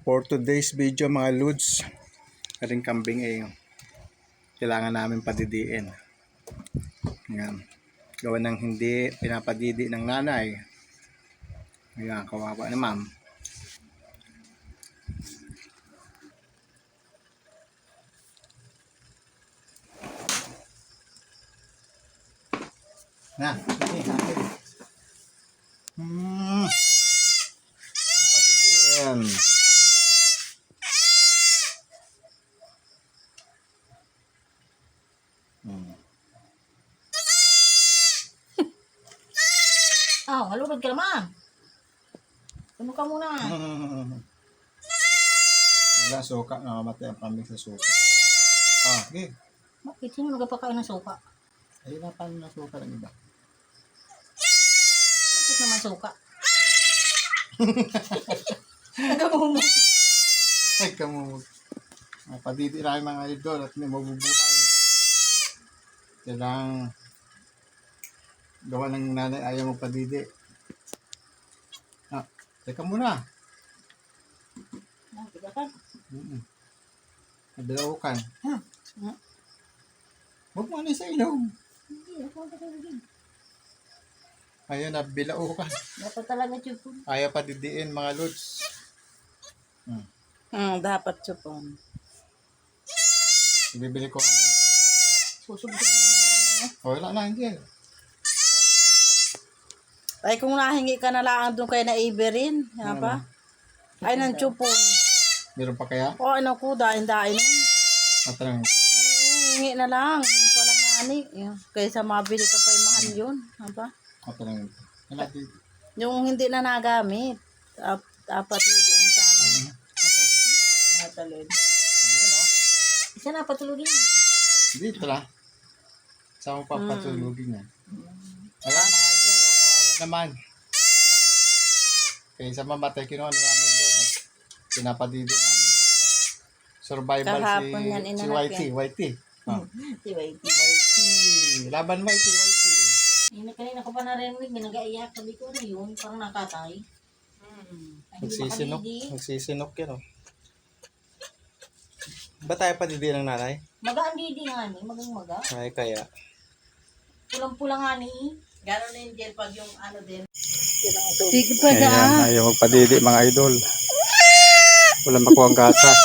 For today's video mga lods, ring kambing kailangan namin padidiin. Yan. Gawa ng hindi pinapadidi ng nanay. Ayan, kawawa na ma'am. Na, natin. Padidiin. Oh, halugad ka naman. Ano ka muna? Wala suka, nakamatay ang kambing sa suka. Okay. Bakit? Sino nagpapakain ng suka? Ayun na paano na suka ng iba. Bakit naman suka? Nagamumog. Ay, kamumog. Padidi namin mga idol at may mabubuhay. Kailangang gawa ng nanay ayaw mo padidi. Teka muna. Nabigakan. Nabilaukan. Ha? Huwag mo ano sa ilong. Hindi, ako ang katulogin. Ayun, nabilaukan. Dapat talaga chupon. Ayaw padidiin mga lods. Dapat chupon. Ibibili ko ano. Susubok mo na barang mo. Wala na, hindi. Ay, kung nahingi ka na lang doon kay na Iberin, yan pa? Ay, ng chupon. Meron pa kaya? O, ano ko, dain-dain nun. Matanong. Hingi na lang. Yun pa lang nani. Kaysa mabili ka pa yung mahal yun. Yan pa? Matanong. Yung hindi na nagamit. Dapat hindi ang sana. Matalin. Ayan o. Isa na patulogin. Dito lang. Saan mo papatulugin yan? Wala mga idol, kawawa naman. Kaya sa mamatay, kinuha namin doon at pinapadidi namin. Survival Kahapon yan, si inanap Whitey. Whitey. Si Whitey. Whitey. Laban Whitey. Kanina ko pa narinig, ginagaiyak. Sabi ko na yun, parang nakatay. Magsisinok yan o. Ba tayo padidi ng nanay? Magaan didi nga ni, magang-maga. Ay, kaya. Pulang-pulang nga ni. Gano'n na yung pag yung ano din. Ayan, ayaw magpadidi mga idol. Walang makuha ang gatas.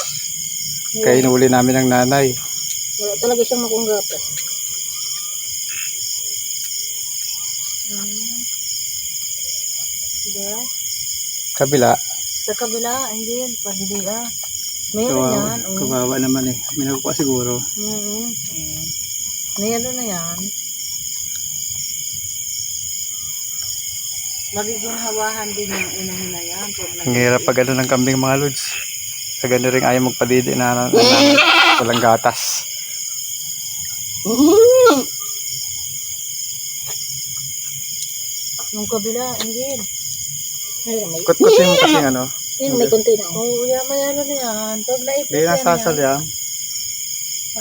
Kaya inuli namin ng nanay. Wala talaga siyang makunggatas. Diba? Kabila. Sa kabila, hindi. Pagdi Meron yan. Kawawa naman eh. May nakukuha siguro. Meron na yan. Magiging hawahan din yung inahin na yan. Ang hirap pag ano ng kambing mga lods. Sa ganda rin ayaw magpadidi na walang gatas. Yung kabila, hindi. May Kut-kutin mo kasi ano. yun, may konti na. Oo, may ano na yan. Pag naipit Hindi nasasal yan.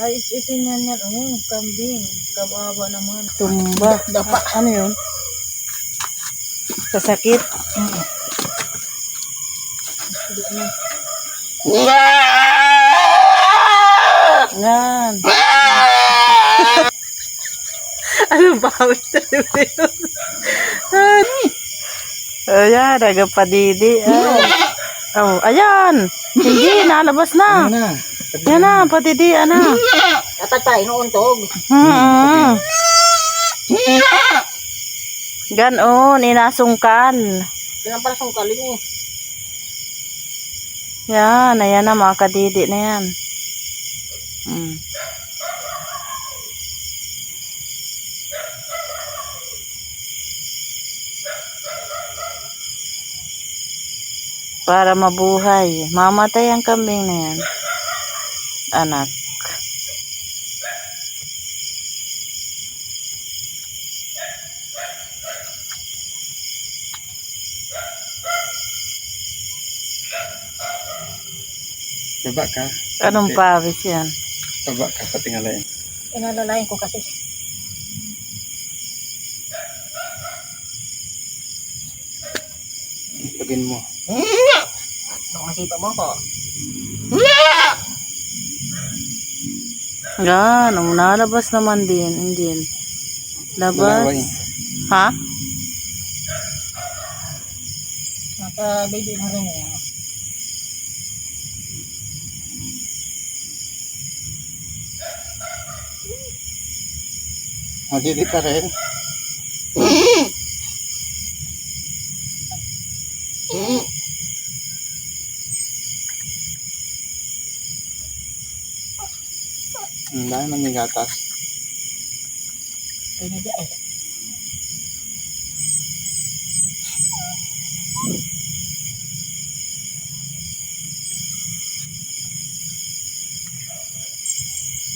ay isipin yan yan. Kambing. Kawawa naman. Tumba. Dapa. Ano yun? Sasakit? Hindi na. Yan. Ano ba? Ayan, nagapadidi. Oh, ayan. Hindi, nalabas na. Ano na? Yan na, padidi, ana. Tatay, inuuntog. Ganon, inasungkan. Yan pala sungkalin eh. Yan, ayan na, mga kadidi na yan. Para mabuhay. Mamatay ang kambing na yan. Anak. Baba ka. Anong pawis yan? Baba ka, patingalain. Inalalayan ko kasi. Pagin mo. Makasipa mo po. Yan, nalabas naman din. Hindi. Labas. Dalaway. Ha? Naka-baby na rin yan. Magili ka rin. Ang dami man yung gatas. Pinagay eh.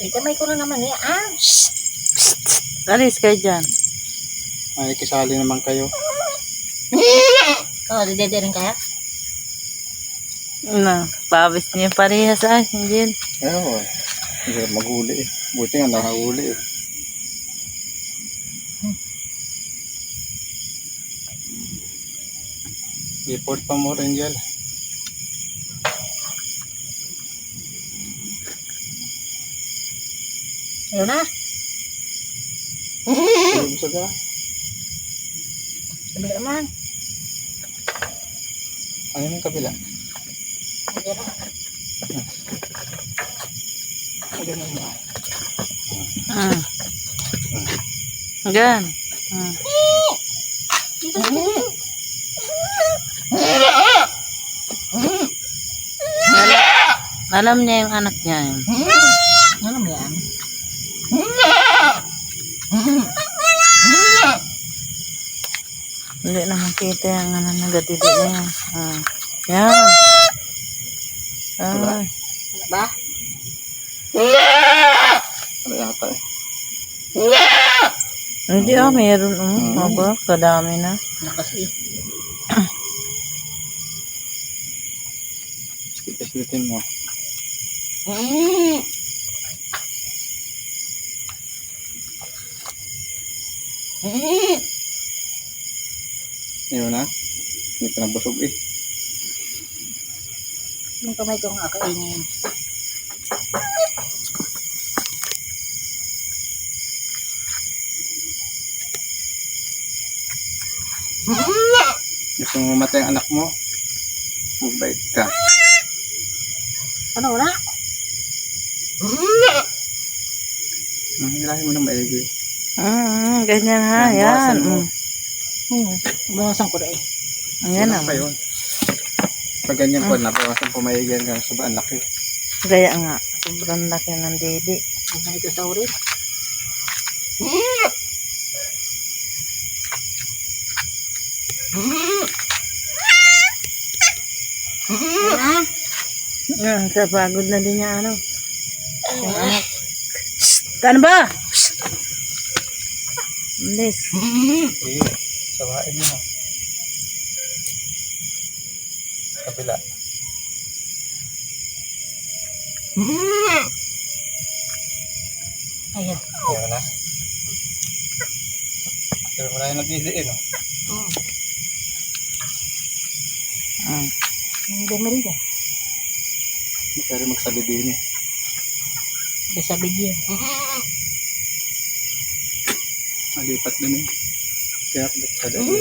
Ay, kamay ko na naman eh. Ah! Alis kayo dyan. Ay, kisali naman kayo. Oh, dede rin kaya? Na, pawis niya parehas ay. Hindi. Ewan. Hindi maghuli eh. Buti nga nakahuli eh. Report pa mo rin dyan. Ayun na. Hindi mo saga. Sabi naman. Ano yung kabila? Ayun na. Ganun ba? Gan. Alam niya yung anak niya. Ano mo yan? Hindi na makita yung ano nagatito na yan. Yan. Ay. Ano ba? Ano yata eh. Hindi meron. Aba, kadami na. Nakasi. Sikit-sikitin mo. Ayun na. Hindi ka nabusog eh. Yung kamay ko nga kainin. Gusto mo mamatay ang anak mo? Magbait ka. Ano wala? Hilahin mo ng maigi. Ganyan ha. Yan, Yan. bawasan mo. Bawasan ko dahil. Ayan Wala pa yun. Pag ganyan po, nabawasan po maigi hanggang sobrang laki. Gaya nga. Sobrang laki ng dede. Ang ganito sa urin. Sa pagod na din niya ano. Yung anak. Ano ba? Bilis. Eh, sawain mo. Kabila. Ayan. Ayun na. Pero wala yung nagdidiin, no? Hindi mo rin eh. Pero magsabi din eh. Sa video. Malipat din eh. Kaya sa dahil.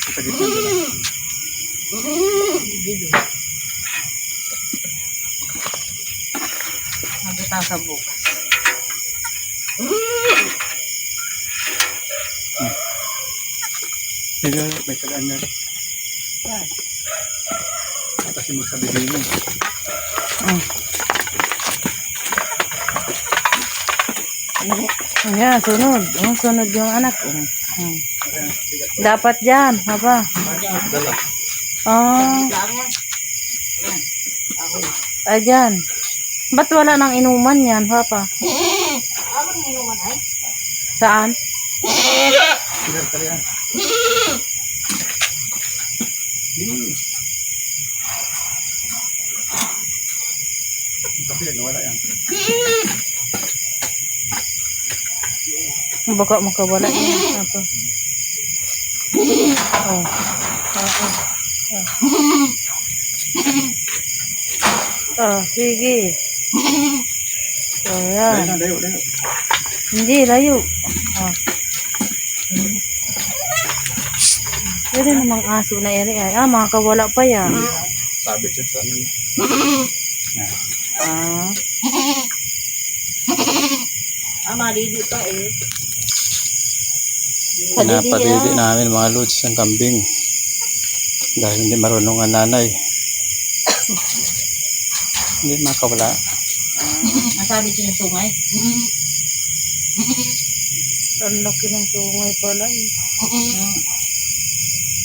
Sa gitna nila. Video. Magkita sa buka. Kaya may tagaan na. Kasi magsabi din eh. Ayan, sunod. Sunod yung anak. Dapat yan. Haba. Dala. Ayan. Ba't wala nang inuman yan, Papa? Anong inuman ay? Saan? Sigal ka yan. Kasi wala yan. Baka makawala yan. Apa? Sige. So, yan. Layo. Hindi, layo. Pwede namang aso na eri ay. Makakawala pa yan. Sabit siya sa ano niya. Malili pa eh. Pinapadidi namin mga lods ng kambing. Dahil hindi marunong ang nanay. Hindi makawala. Nasabi siya ng sungay. Ang laki ng tungay pala eh.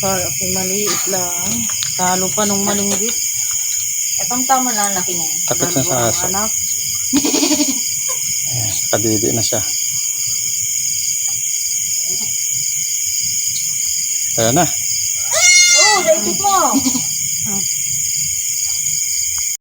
Kala ko maliit lang. Talo pa nung malinggit. Itong tama na ang laki niya. Takot na sa aso. Anak. Kadidi na siya. Ayan na. Oh, daipit mo.